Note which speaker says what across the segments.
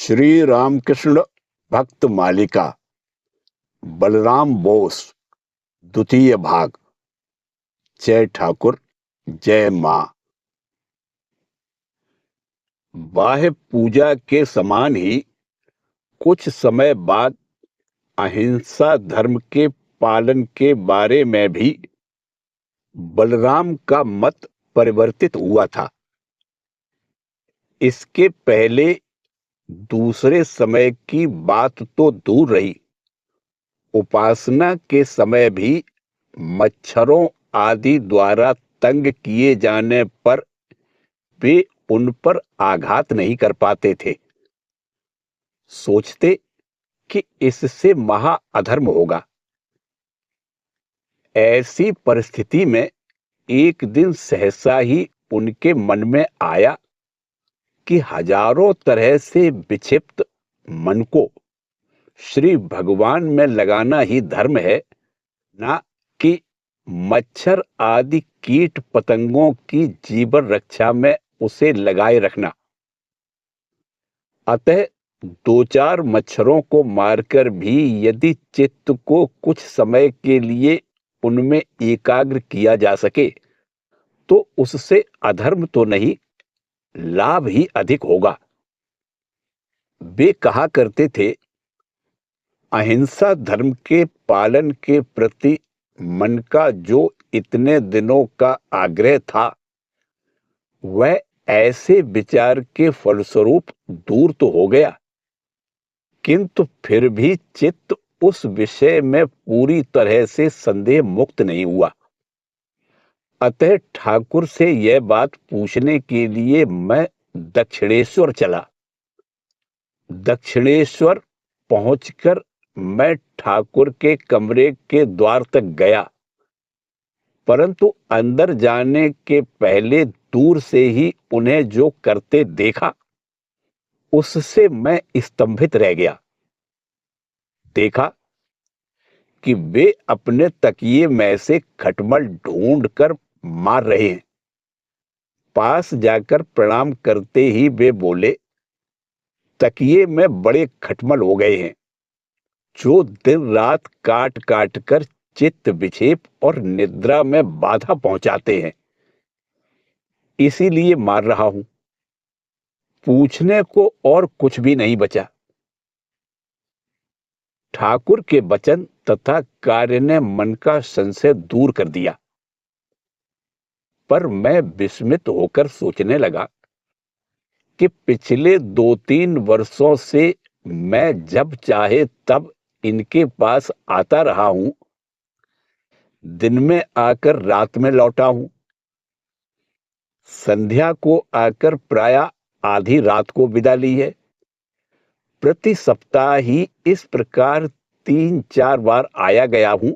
Speaker 1: श्री रामकृष्ण भक्त मालिका बलराम बोस द्वितीय भाग। जय ठाकुर जय मां। बाह्य पूजा के समान ही कुछ समय बाद अहिंसा धर्म के पालन के बारे में भी बलराम का मत परिवर्तित हुआ था। इसके पहले दूसरे समय की बात तो दूर रही, उपासना के समय भी मच्छरों आदि द्वारा तंग किए जाने पर वे उन पर आघात नहीं कर पाते थे। सोचते कि इससे महा अधर्म होगा। ऐसी परिस्थिति में एक दिन सहसा ही उनके मन में आया कि हजारों तरह से विक्षिप्त मन को श्री भगवान में लगाना ही धर्म है, ना कि मच्छर आदि कीट पतंगों की जीवन रक्षा में उसे लगाए रखना। अतः दो चार मच्छरों को मारकर भी यदि चित्त को कुछ समय के लिए उनमें एकाग्र किया जा सके तो उससे अधर्म तो नहीं, लाभ ही अधिक होगा। वे कहा करते थे, अहिंसा धर्म के पालन के प्रति मन का जो इतने दिनों का आग्रह था वह ऐसे विचार के फलस्वरूप दूर तो हो गया, किंतु फिर भी चित्त उस विषय में पूरी तरह से संदेह मुक्त नहीं हुआ। अतः ठाकुर से यह बात पूछने के लिए मैं दक्षिणेश्वर चला। दक्षिणेश्वर पहुंचकर मैं ठाकुर के कमरे के द्वार तक गया, परंतु अंदर जाने के पहले दूर से ही उन्हें जो करते देखा उससे मैं स्तंभित रह गया। देखा कि वे अपने तकिए में से खटमल ढूंढकर मार रहे हैं। पास जाकर प्रणाम करते ही वे बोले, तकिए में बड़े खटमल हो गए हैं, जो दिन रात काट काट कर चित्त विक्षेप और निद्रा में बाधा पहुंचाते हैं, इसीलिए मार रहा हूं। पूछने को और कुछ भी नहीं बचा। ठाकुर के वचन तथा कार्य ने मन का संशय दूर कर दिया, पर मैं विस्मित होकर सोचने लगा कि पिछले 2-3 वर्षों से मैं जब चाहे तब इनके पास आता रहा हूं, दिन में आकर रात में लौटा हूं, संध्या को आकर प्रायः आधी रात को विदा ली है। प्रति सप्ताह ही इस प्रकार 3-4 बार आया गया हूं,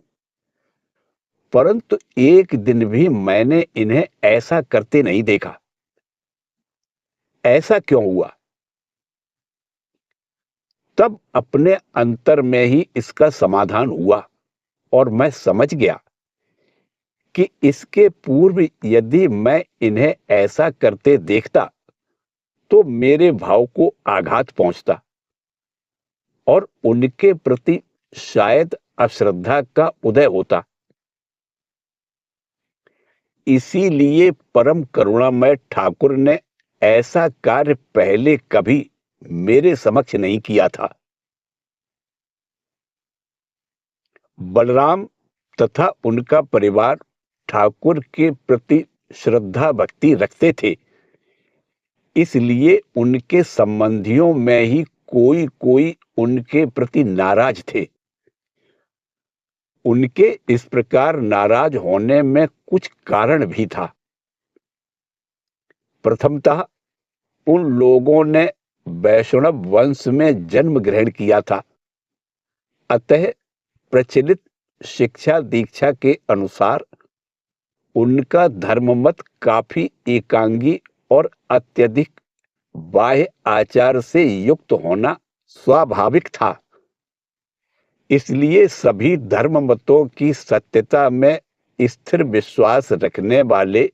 Speaker 1: परंतु एक दिन भी मैंने इन्हें ऐसा करते नहीं देखा। ऐसा क्यों हुआ? तब अपने अंतर में ही इसका समाधान हुआ और मैं समझ गया कि इसके पूर्व यदि मैं इन्हें ऐसा करते देखता तो मेरे भाव को आघात पहुंचता और उनके प्रति शायद अश्रद्धा का उदय होता। इसीलिए परम करुणामय ठाकुर ने ऐसा कार्य पहले कभी मेरे समक्ष नहीं किया था। बलराम तथा उनका परिवार ठाकुर के प्रति श्रद्धा भक्ति रखते थे, इसलिए उनके संबंधियों में ही कोई कोई उनके प्रति नाराज थे। उनके इस प्रकार नाराज होने में कुछ कारण भी था। प्रथमतः उन लोगों ने वैष्णव वंश में जन्म ग्रहण किया था, अतः प्रचलित शिक्षा दीक्षा के अनुसार उनका धर्ममत काफी एकांगी और अत्यधिक बाह्य आचार से युक्त होना स्वाभाविक था। इसलिए सभी धर्म मतों की सत्यता में स्थिर विश्वास रखने वाले,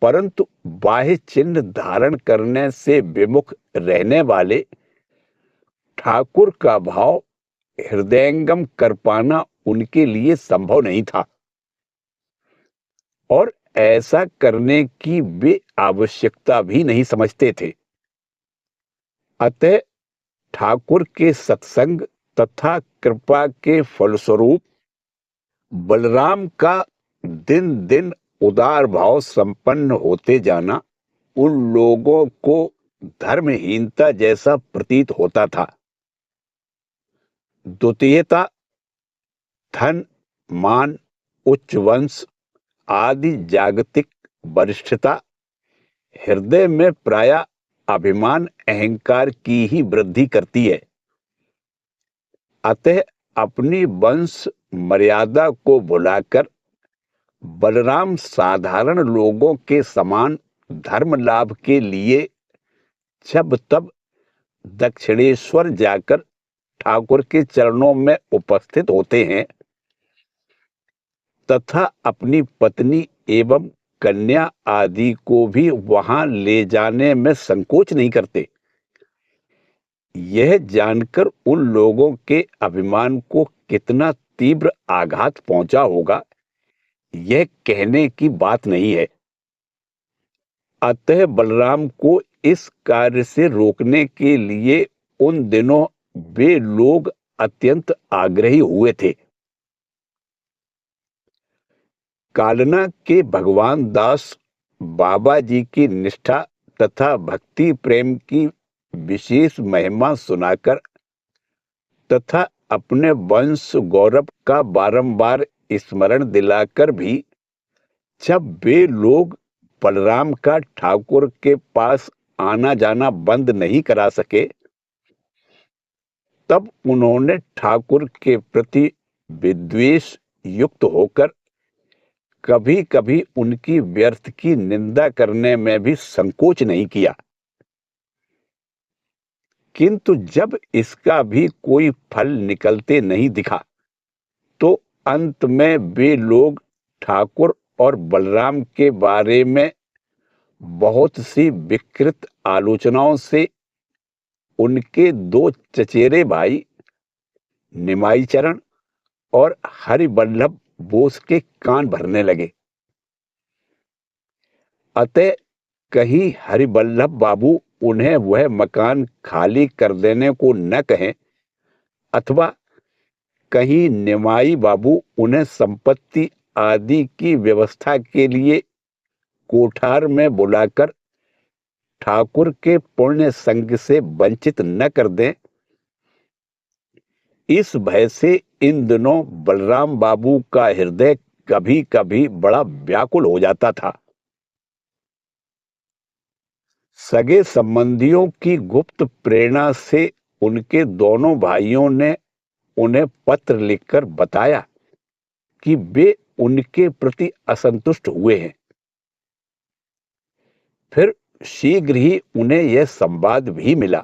Speaker 1: परंतु बाह्य चिन्ह धारण करने से विमुख रहने वाले ठाकुर का भाव हृदयंगम कर पाना उनके लिए संभव नहीं था और ऐसा करने की वे आवश्यकता भी नहीं समझते थे। अतः ठाकुर के सत्संग तथा कृपा के फलस्वरूप बलराम का दिन दिन उदार भाव संपन्न होते जाना उन लोगों को धर्महीनता जैसा प्रतीत होता था। द्वितीयता, धन, मान, उच्च वंश आदि जागतिक वरिष्ठता हृदय में प्रायः अभिमान अहंकार की ही वृद्धि करती है। अतः अपनी वंश मर्यादा को भुलाकर बलराम साधारण लोगों के समान धर्म लाभ के लिए जब तब दक्षिणेश्वर जाकर ठाकुर के चरणों में उपस्थित होते हैं तथा अपनी पत्नी एवं कन्या आदि को भी वहां ले जाने में संकोच नहीं करते। यह जानकर उन लोगों के अभिमान को कितना तीव्र आघात पहुंचा होगा, यह कहने की बात नहीं है। अतः बलराम को इस कार्य से रोकने के लिए उन दिनों वे लोग अत्यंत आग्रही हुए थे। कालना के भगवान दास बाबा जी की निष्ठा तथा भक्ति प्रेम की विशेष महिमा सुनाकर तथा अपने वंश गौरव का बारंबार स्मरण दिलाकर भी जब वे लोग बलराम का ठाकुर के पास आना जाना बंद नहीं करा सके, तब उन्होंने ठाकुर के प्रति विद्वेष युक्त होकर कभी कभी उनकी व्यर्थ की निंदा करने में भी संकोच नहीं किया। किंतु जब इसका भी कोई फल निकलते नहीं दिखा, तो अंत में वे लोग ठाकुर और बलराम के बारे में बहुत सी विकृत आलोचनाओं से उनके दो चचेरे भाई निमाई चरण और हरिवल्लभ बोस के कान भरने लगे। अतः कहीं हरिवल्लभ बाबू उन्हें वह मकान खाली कर देने को न कहें अथवा कहीं निमाई बाबू उन्हें संपत्ति आदि की व्यवस्था के लिए कोठार में बुलाकर ठाकुर के पुण्य संग से वंचित न कर दें, इस भय से इन दिनों बलराम बाबू का हृदय कभी कभी बड़ा व्याकुल हो जाता था। सगे संबंधियों की गुप्त प्रेरणा से उनके दोनों भाइयों ने उन्हें पत्र लिखकर बताया कि वे उनके प्रति असंतुष्ट हुए हैं। फिर शीघ्र ही उन्हें यह संवाद भी मिला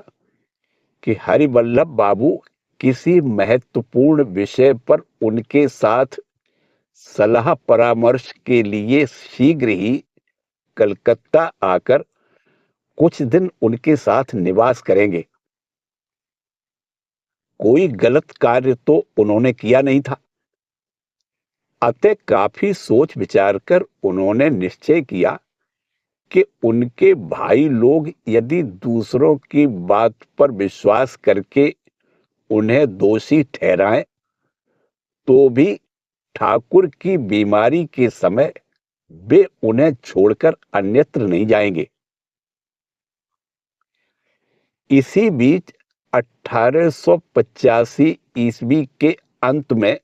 Speaker 1: कि हरिवल्लभ बाबू किसी महत्वपूर्ण विषय पर उनके साथ सलाह परामर्श के लिए शीघ्र ही कलकत्ता आकर कुछ दिन उनके साथ निवास करेंगे। कोई गलत कार्य तो उन्होंने किया नहीं था। अतः काफी सोच विचार कर उन्होंने निश्चय किया कि उनके भाई लोग यदि दूसरों की बात पर विश्वास करके उन्हें दोषी ठहराएं, तो भी ठाकुर की बीमारी के समय वे उन्हें छोड़कर अन्यत्र नहीं जाएंगे। इसी बीच 1885 ईस्वी के अंत में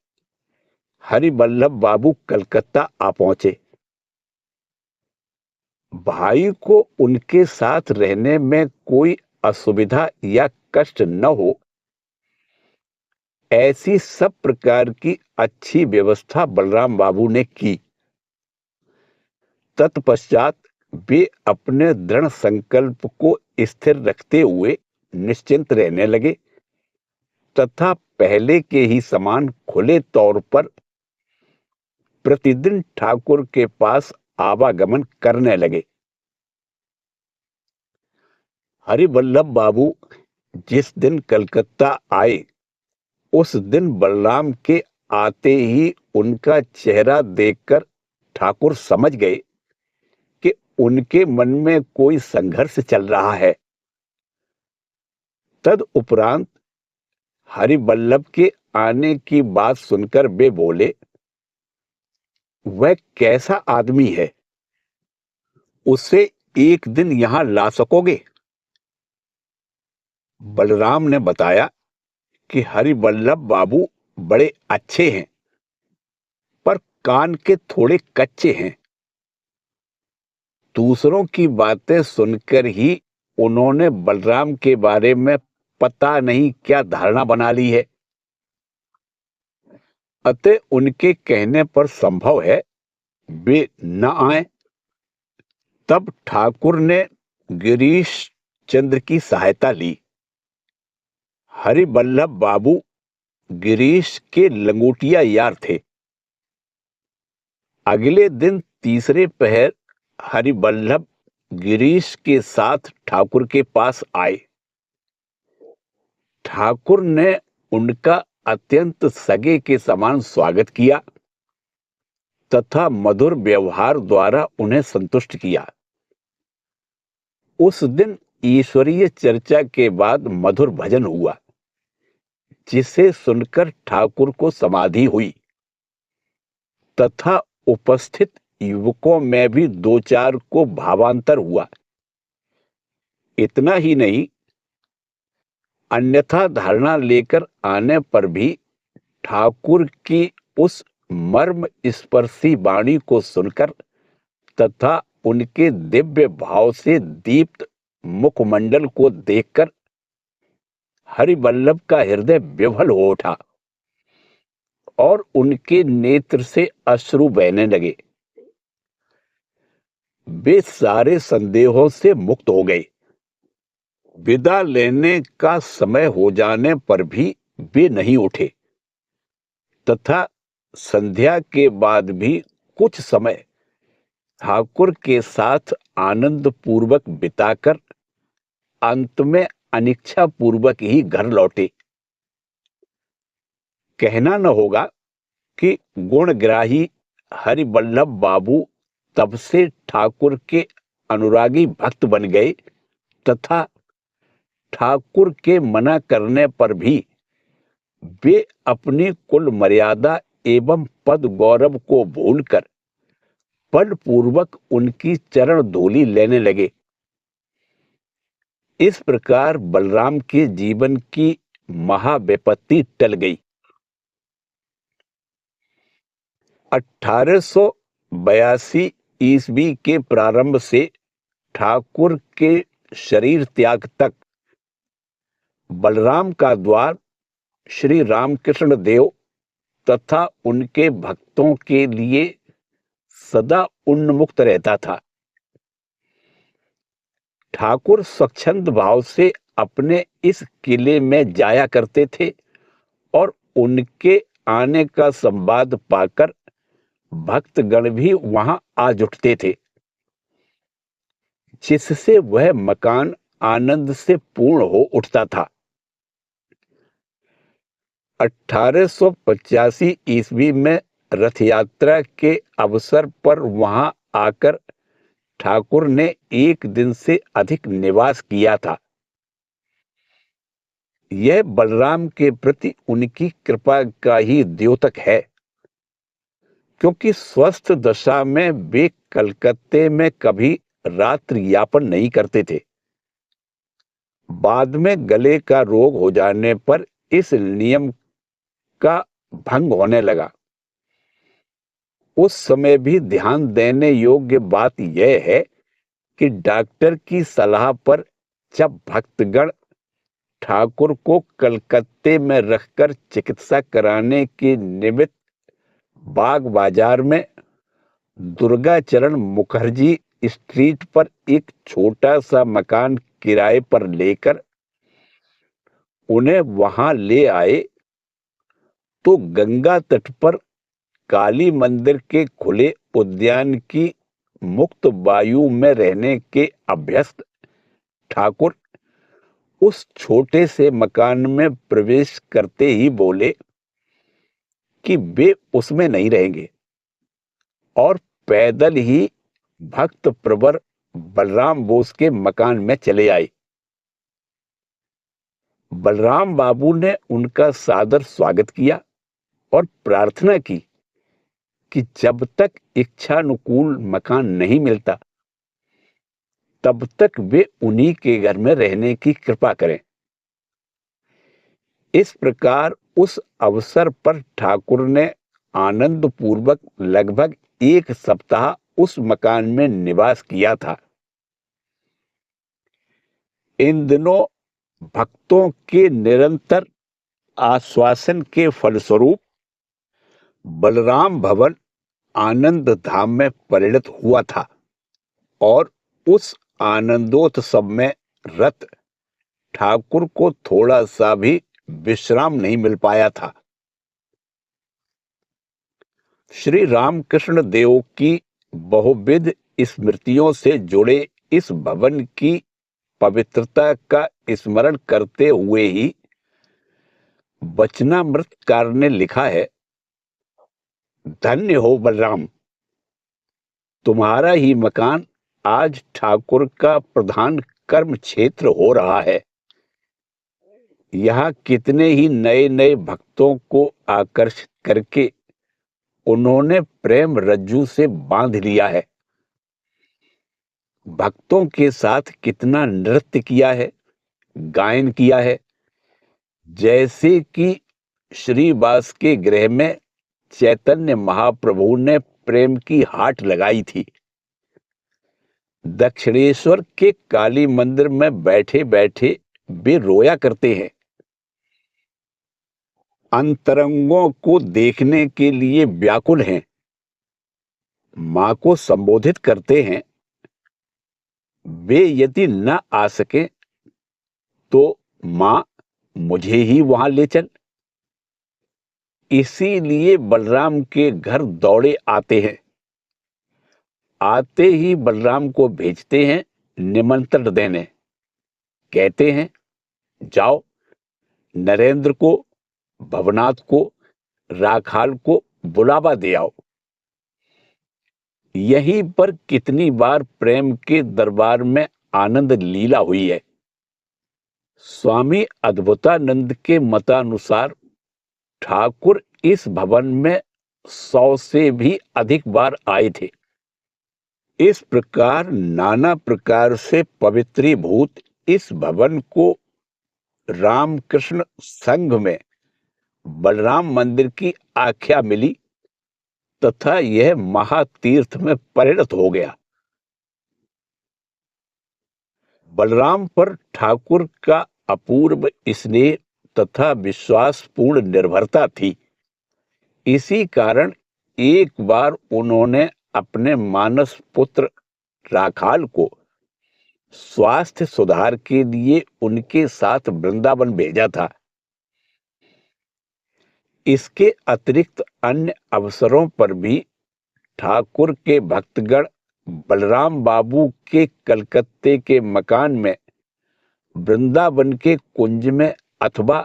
Speaker 1: हरिवल्लभ बाबू कलकत्ता आ पहुंचे। भाई को उनके साथ रहने में कोई असुविधा या कष्ट न हो, ऐसी सब प्रकार की अच्छी व्यवस्था बलराम बाबू ने की। तत्पश्चात वे अपने दृढ़ संकल्प को स्थिर रखते हुए निश्चिंत रहने लगे तथा पहले के ही समान खुले तौर पर प्रतिदिन ठाकुर के पास आवागमन करने लगे। हरिवल्लभ बाबू जिस दिन कलकत्ता आए उस दिन बलराम के आते ही उनका चेहरा देखकर ठाकुर समझ गए कि उनके मन में कोई संघर्ष चल रहा है। तद उपरांत हरिवल्लभ के आने की बात सुनकर वे बोले, वह कैसा आदमी है, उसे एक दिन यहां ला सकोगे? बलराम ने बताया कि हरिवल्लभ बाबू बड़े अच्छे हैं, पर कान के थोड़े कच्चे हैं। दूसरों की बातें सुनकर ही उन्होंने बलराम के बारे में पता नहीं क्या धारणा बना ली है। अतः उनके कहने पर संभव है वे न आए। तब ठाकुर ने गिरीश चंद्र की सहायता ली। हरिवल्लभ बाबू गिरीश के लंगोटिया यार थे। अगले दिन तीसरे पहर हरिवल्लभ गिरीश के साथ ठाकुर के पास आए। ठाकुर ने उनका अत्यंत सगे के समान स्वागत किया तथा मधुर व्यवहार द्वारा उन्हें संतुष्ट किया। उस दिन ईश्वरीय चर्चा के बाद मधुर भजन हुआ, जिसे सुनकर ठाकुर को समाधि हुई तथा उपस्थित युवकों में भी दो चार को भावांतर हुआ। इतना ही नहीं, अन्यथा धारणा लेकर आने पर भी ठाकुर की उस मर्म स्पर्शी वाणी को सुनकर तथा उनके दिव्य भाव से दीप्त मुखमंडल को देखकर हरिवल्लभ का हृदय विह्वल हो उठा और उनके नेत्र से अश्रु बहने लगे। वे सारे संदेहों से मुक्त हो गए। विदा लेने का समय हो जाने पर भी वे नहीं उठे तथा संध्या के बाद भी कुछ समय ठाकुर के साथ आनंद पूर्वक बिताकर अंत में अनिच्छा पूर्वक ही घर लौटे। कहना न होगा कि गुणग्राही हरिवल्लभ बाबू तब से ठाकुर के अनुरागी भक्त बन गए तथा ठाकुर के मना करने पर भी वे अपनी कुल मर्यादा एवं पद गौरव को भूलकर बलपूर्वक उनकी चरण धूलि लेने लगे। इस प्रकार बलराम के जीवन की महाविपत्ति टल गई। 1882 ईस्वी के प्रारंभ से ठाकुर के शरीर त्याग तक बलराम का द्वार श्री रामकृष्ण देव तथा उनके भक्तों के लिए सदा उन्मुक्त रहता था। ठाकुर स्वच्छंद भाव से अपने इस किले में जाया करते थे और उनके आने का संवाद पाकर भक्तगण भी वहां आ जुटते थे, जिससे वह मकान आनंद से पूर्ण हो उठता था। 1885 ईस्वी में रथ यात्रा के अवसर पर वहां आकर ठाकुर ने एक दिन से अधिक निवास किया था। यह बलराम के प्रति उनकी कृपा का ही द्योतक है, क्योंकि स्वस्थ दशा में वे कलकत्ते में कभी रात्रि यापन नहीं करते थे। बाद में गले का रोग हो जाने पर इस नियम का भंग होने लगा। उस समय भी ध्यान देने योग्य बात यह है कि डॉक्टर की सलाह पर जब भक्तगण ठाकुर को कलकत्ते में रखकर चिकित्सा कराने के निमित्त बाग बाजार में दुर्गाचरण मुखर्जी स्ट्रीट पर एक छोटा सा मकान किराए पर लेकर उन्हें वहां ले आए, तो गंगा तट पर काली मंदिर के खुले उद्यान की मुक्त वायु में रहने के अभ्यस्त ठाकुर उस छोटे से मकान में प्रवेश करते ही बोले कि वे उसमें नहीं रहेंगे और पैदल ही भक्त प्रवर बलराम बोस के मकान में चले आए। बलराम बाबू ने उनका सादर स्वागत किया और प्रार्थना की कि जब तक इच्छानुकूल मकान नहीं मिलता तब तक वे उन्हीं के घर में रहने की कृपा करें। इस प्रकार उस अवसर पर ठाकुर ने आनंद पूर्वक लगभग 1 सप्ताह उस मकान में निवास किया था। इन दिनों भक्तों के निरंतर आश्वासन के फलस्वरूप बलराम भवन आनंद धाम में परिणत हुआ था और उस आनंदोत्सव में रत ठाकुर को थोड़ा सा भी विश्राम नहीं मिल पाया था। श्री रामकृष्ण देव की बहुविध स्मृतियों से जुड़े इस भवन की पवित्रता का स्मरण करते हुए ही वचनामृतकार ने लिखा है, धन्य हो बलराम, तुम्हारा ही मकान आज ठाकुर का प्रधान कर्म क्षेत्र हो रहा है। यहाँ कितने ही नए नए भक्तों को आकर्षित करके उन्होंने प्रेम रज्जू से बांध लिया है। भक्तों के साथ कितना नृत्य किया है, गायन किया है, जैसे कि श्रीवास के गृह में चैतन्य महाप्रभु ने प्रेम की हाट लगाई थी। दक्षिणेश्वर के काली मंदिर में बैठे बैठे वे रोया करते हैं। अंतरंगों को देखने के लिए व्याकुल हैं। मां को संबोधित करते हैं, वे यदि न आ सके तो मां मुझे ही वहां ले चल। इसीलिए बलराम के घर दौड़े आते हैं। आते ही बलराम को भेजते हैं निमंत्रण देने। कहते हैं, जाओ नरेंद्र को, भवनाथ को, राखाल को बुलावा दे आओ। यहीं पर कितनी बार प्रेम के दरबार में आनंद लीला हुई है। स्वामी अद्भुतानंद के मतानुसार ठाकुर इस भवन में 100 से भी अधिक बार आए थे। इस प्रकार नाना प्रकार से पवित्रीभूत इस भवन को रामकृष्ण संघ में बलराम मंदिर की आख्या मिली तथा यह महातीर्थ में परिणत हो गया। बलराम पर ठाकुर का अपूर्व स्नेह तथा विश्वासपूर्ण निर्भरता थी। इसी कारण एक बार उन्होंने अपने मानस पुत्र राखाल को स्वास्थ्य सुधार के लिए उनके साथ वृंदावन भेजा था। इसके अतिरिक्त अन्य अवसरों पर भी ठाकुर के भक्तगण बलराम बाबू के कलकत्ते के मकान में, वृंदावन के कुंज में अथवा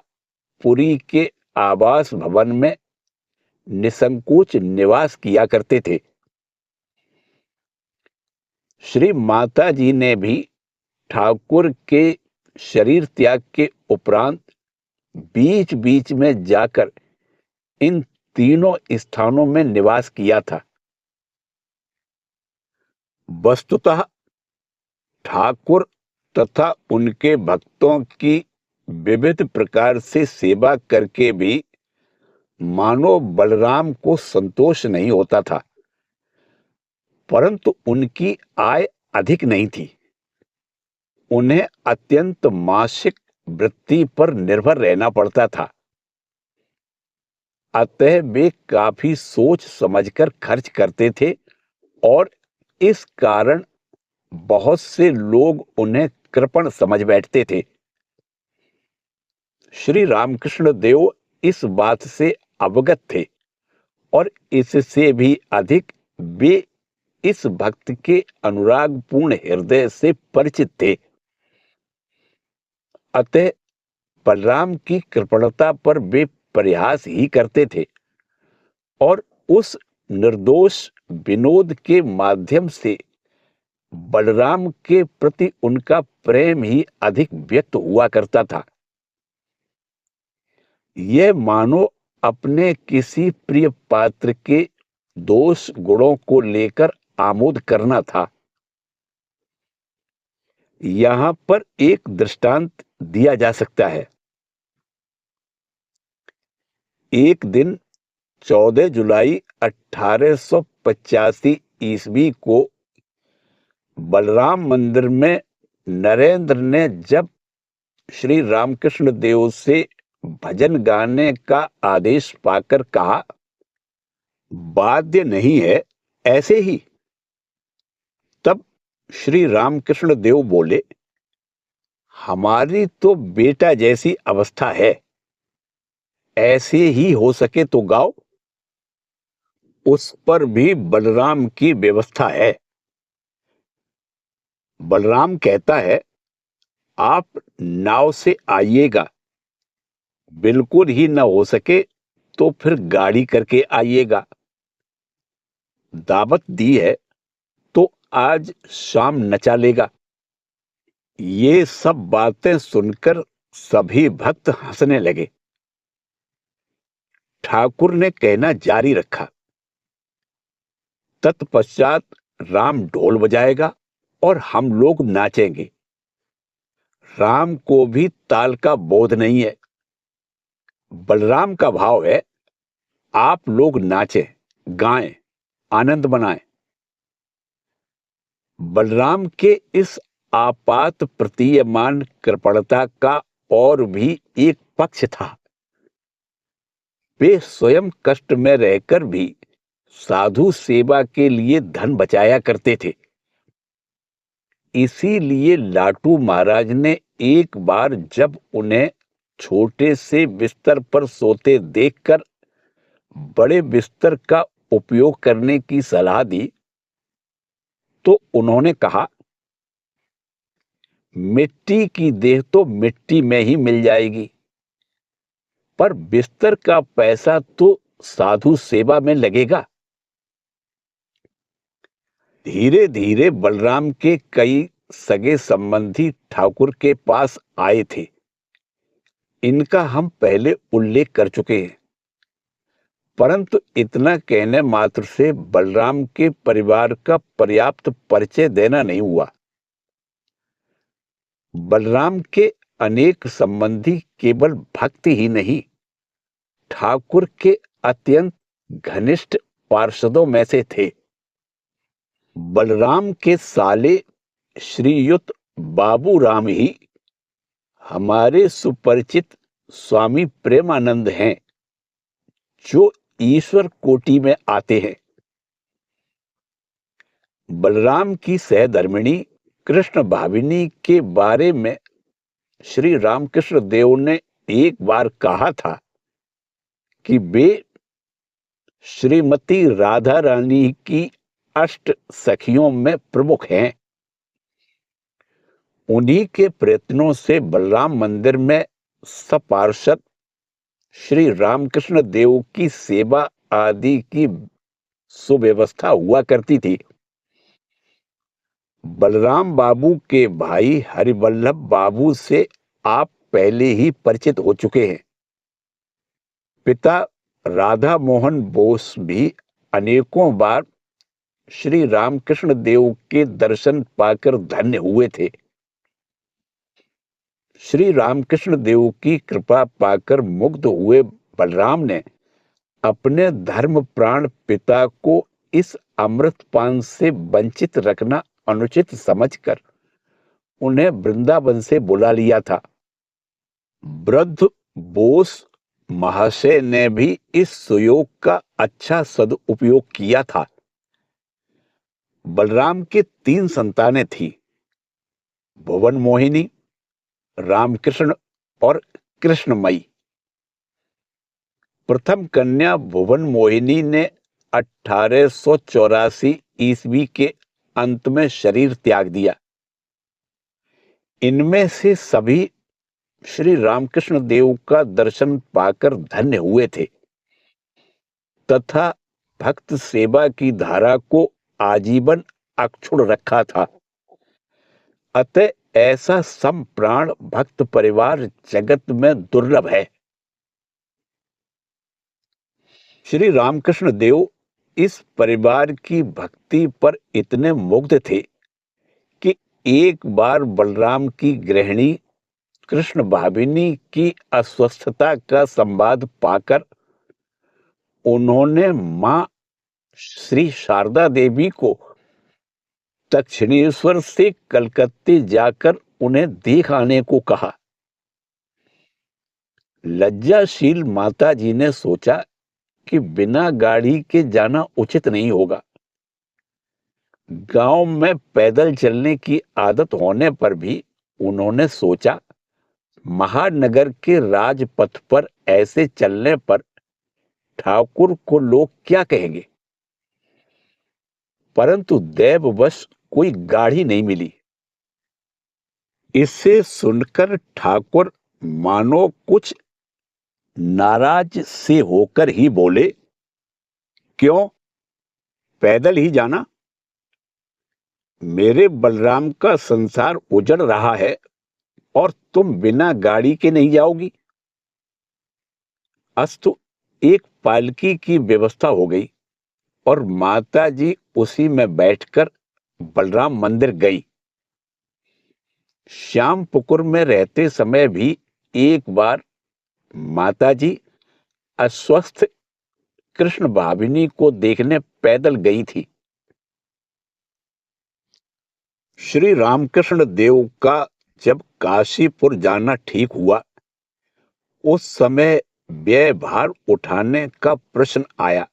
Speaker 1: पुरी के आवास भवन में निसंकोच निवास किया करते थे। श्री माता जी ने भी ठाकुर के शरीर त्याग के उपरांत बीच बीच में जाकर इन तीनों स्थानों में निवास किया था। वस्तुतः ठाकुर तथा उनके भक्तों की विविध प्रकार से सेवा करके भी मानो बलराम को संतोष नहीं होता था, परंतु उनकी आय अधिक नहीं थी। उन्हें अत्यंत मासिक वृत्ति पर निर्भर रहना पड़ता था। अतः वे काफी सोच समझकर खर्च करते थे और इस कारण बहुत से लोग उन्हें कृपण समझ बैठते थे। श्री रामकृष्ण देव इस बात से अवगत थे और इससे भी अधिक वे इस भक्त के अनुरागपूर्ण हृदय से परिचित थे। अतः बलराम की कृपणता पर वे परिहास ही करते थे और उस निर्दोष विनोद के माध्यम से बलराम के प्रति उनका प्रेम ही अधिक व्यक्त हुआ करता था। यह मानो अपने किसी प्रिय पात्र के दोष गुणों को लेकर आमोद करना था। यहां पर एक दृष्टांत दिया जा सकता है। एक दिन 14 जुलाई 1885 ईस्वी को बलराम मंदिर में नरेंद्र ने जब श्री रामकृष्ण देव से भजन गाने का आदेश पाकर कहा, वाद्य नहीं है, ऐसे ही। तब श्री रामकृष्ण देव बोले, हमारी तो बेटा जैसी अवस्था है, ऐसे ही हो सके तो गाओ। उस पर भी बलराम की व्यवस्था है। बलराम कहता है, आप नाव से आइएगा, बिल्कुल ही न हो सके तो फिर गाड़ी करके आइएगा। दावत दी है तो आज शाम नचा लेगा। ये सब बातें सुनकर सभी भक्त हंसने लगे। ठाकुर ने कहना जारी रखा, तत्पश्चात राम ढोल बजाएगा और हम लोग नाचेंगे। राम को भी ताल का बोध नहीं है। बलराम का भाव है, आप लोग नाचें, गाएं, आनंद मनाएं। बलराम के इस आपात प्रतीयमान कृपणता का और भी एक पक्ष था। वे स्वयं कष्ट में रहकर भी साधु सेवा के लिए धन बचाया करते थे। इसीलिए लाटू महाराज ने एक बार जब उन्हें छोटे से बिस्तर पर सोते देखकर बड़े बिस्तर का उपयोग करने की सलाह दी तो उन्होंने कहा, मिट्टी की देह तो मिट्टी में ही मिल जाएगी, पर बिस्तर का पैसा तो साधु सेवा में लगेगा। धीरे धीरे बलराम के कई सगे संबंधी ठाकुर के पास आए थे। इनका हम पहले उल्लेख कर चुके हैं, परंतु इतना कहने मात्र से बलराम के परिवार का पर्याप्त परिचय देना नहीं हुआ। बलराम के अनेक संबंधी केवल भक्त ही नहीं, ठाकुर के अत्यंत घनिष्ठ पार्षदों में से थे। बलराम के साले श्रीयुत बाबू राम ही हमारे सुपरिचित स्वामी प्रेमानंद हैं, जो ईश्वर कोटि में आते हैं। बलराम की सहधर्मिणी कृष्ण भाविनी के बारे में श्री रामकृष्ण देव ने एक बार कहा था कि वे श्रीमती राधा रानी की 8 सखियों में प्रमुख हैं। उन्हीं के प्रयत्नों से बलराम मंदिर में सपार्षद श्री रामकृष्ण देव की सेवा आदि की सुव्यवस्था हुआ करती थी। बलराम बाबू के भाई हरिवल्लभ बाबू से आप पहले ही परिचित हो चुके हैं। पिता राधा मोहन बोस भी अनेकों बार श्री रामकृष्ण देव के दर्शन पाकर धन्य हुए थे। श्री रामकृष्ण देव की कृपा पाकर मुग्ध हुए बलराम ने अपने धर्म प्राण पिता को इस अमृतपान से वंचित रखना अनुचित समझकर उन्हें वृंदावन से बुला लिया था। वृद्ध बोस महाशय ने भी इस सुयोग का अच्छा सदुपयोग किया था। बलराम के 3 संतानें थी, भुवन मोहिनी, रामकृष्ण और कृष्णमयी। प्रथम कन्या भुवन मोहिनी ने 1884 ईस्वी के अंत में शरीर त्याग दिया। इनमें से सभी श्री रामकृष्ण देव का दर्शन पाकर धन्य हुए थे तथा भक्त सेवा की धारा को आजीवन अक्षुण्ण रखा था। अतः ऐसा संप्राण भक्त परिवार जगत में दुर्लभ है। श्री रामकृष्ण देव इस परिवार की भक्ति पर इतने मुग्ध थे कि एक बार बलराम की गृहिणी कृष्ण भाविनी की अस्वस्थता का संवाद पाकर उन्होंने मां श्री शारदा देवी को दक्षिणेश्वर से कलकत्ते जाकर उन्हें देख आने को कहा। लज्जाशील माता जी ने सोचा कि बिना गाड़ी के जाना उचित नहीं होगा। गांव में पैदल चलने की आदत होने पर भी उन्होंने सोचा महानगर के राजपथ पर ऐसे चलने पर ठाकुर को लोग क्या कहेंगे। परंतु दैववश कोई गाड़ी नहीं मिली। इसे सुनकर ठाकुर मानो कुछ नाराज से होकर ही बोले, क्यों, पैदल ही जाना? मेरे बलराम का संसार उजड़ रहा है और तुम बिना गाड़ी के नहीं जाओगी। अस्तु एक पालकी की व्यवस्था हो गई और माता जी उसी में बैठकर बलराम मंदिर गई। श्यामपुकुर में रहते समय भी एक बार माताजी अस्वस्थ कृष्ण भाविनी को देखने पैदल गई थी। श्री रामकृष्ण देव का जब काशीपुर जाना ठीक हुआ, उस समय व्यय भार उठाने का प्रश्न आया।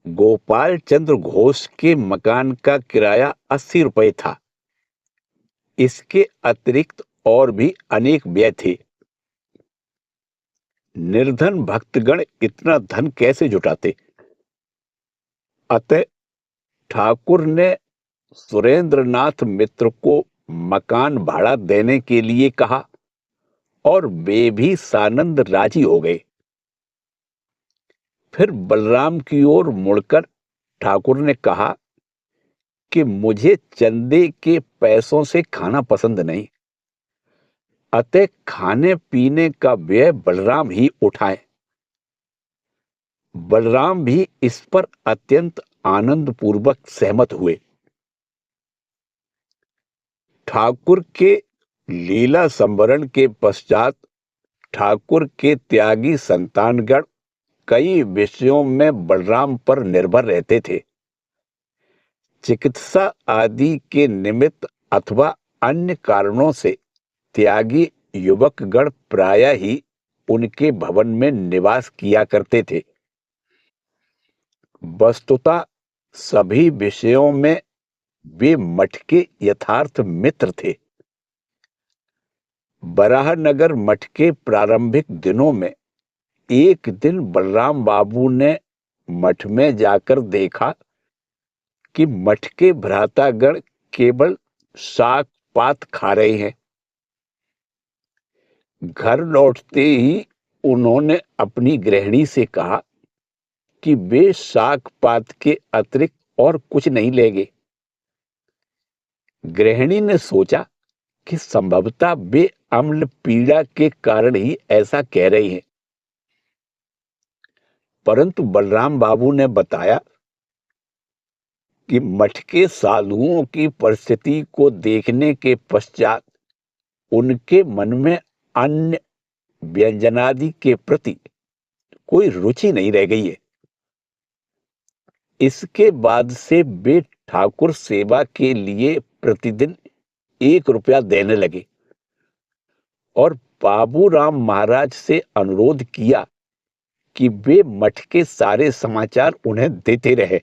Speaker 1: गोपाल चंद्र घोष के मकान का किराया 80 रुपए था। इसके अतिरिक्त और भी अनेक व्यय थे। निर्धन भक्तगण इतना धन कैसे जुटाते? अतः ठाकुर ने सुरेंद्रनाथ मित्र को मकान भाड़ा देने के लिए कहा और वे भी सानंद राजी हो गए। फिर बलराम की ओर मुड़कर ठाकुर ने कहा कि मुझे चंदे के पैसों से खाना पसंद नहीं, अतः खाने पीने का व्यय बलराम ही उठाए। बलराम भी इस पर अत्यंत आनंद पूर्वक सहमत हुए। ठाकुर के लीला संवरण के पश्चात ठाकुर के त्यागी संतानगण कई विषयों में बलराम पर निर्भर रहते थे। चिकित्सा आदि के निमित्त अथवा अन्य कारणों से त्यागी युवकगण प्रायः ही उनके भवन में निवास किया करते थे। वस्तुतः सभी विषयों में वे मठ के यथार्थ मित्र थे। बराहनगर मठ के प्रारंभिक दिनों में एक दिन बलराम बाबू ने मठ में जाकर देखा कि मठ के भ्रातागण केवल साग पात खा रहे हैं। घर लौटते ही उन्होंने अपनी गृहिणी से कहा कि वे साग पात के अतिरिक्त और कुछ नहीं लेंगे। गृहिणी ने सोचा कि संभवतः वे अम्ल पीड़ा के कारण ही ऐसा कह रही हैं। परंतु बलराम बाबू ने बताया कि मठ के साधुओं की परिस्थिति को देखने के पश्चात उनके मन में अन्य व्यंजनादि के प्रति कोई रुचि नहीं रह गई है। इसके बाद से वे ठाकुर सेवा के लिए प्रतिदिन 1 रुपया देने लगे और बाबूराम महाराज से अनुरोध किया कि वे मठ के सारे समाचार उन्हें देते रहे।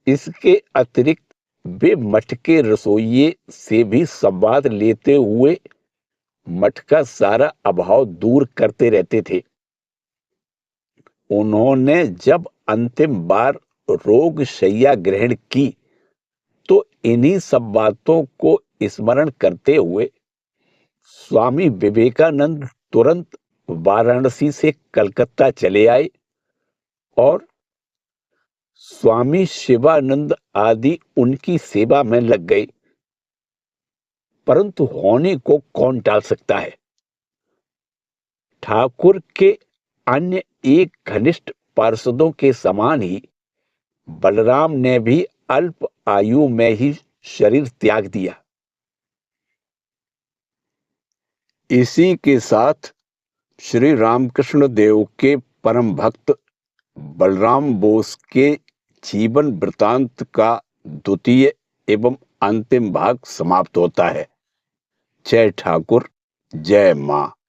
Speaker 1: इसके अतिरिक्त वे मठ के रसोइये से भी संवाद लेते हुए मठ का सारा अभाव दूर करते रहते थे। उन्होंने जब अंतिम बार रोग शैया ग्रहण की तो इन्हीं सब बातों को स्मरण करते हुए स्वामी विवेकानंद तुरंत वाराणसी से कलकत्ता चले आए और स्वामी शिवानंद आदि उनकी सेवा में लग गए। परंतु होने को कौन टाल सकता है। ठाकुर के अन्य एक घनिष्ठ पार्षदों के समान ही बलराम ने भी अल्प आयु में ही शरीर त्याग दिया। इसी के साथ श्री रामकृष्ण देव के परम भक्त बलराम बोस के जीवन वृतांत का द्वितीय एवं अंतिम भाग समाप्त होता है। जय ठाकुर, जय मां।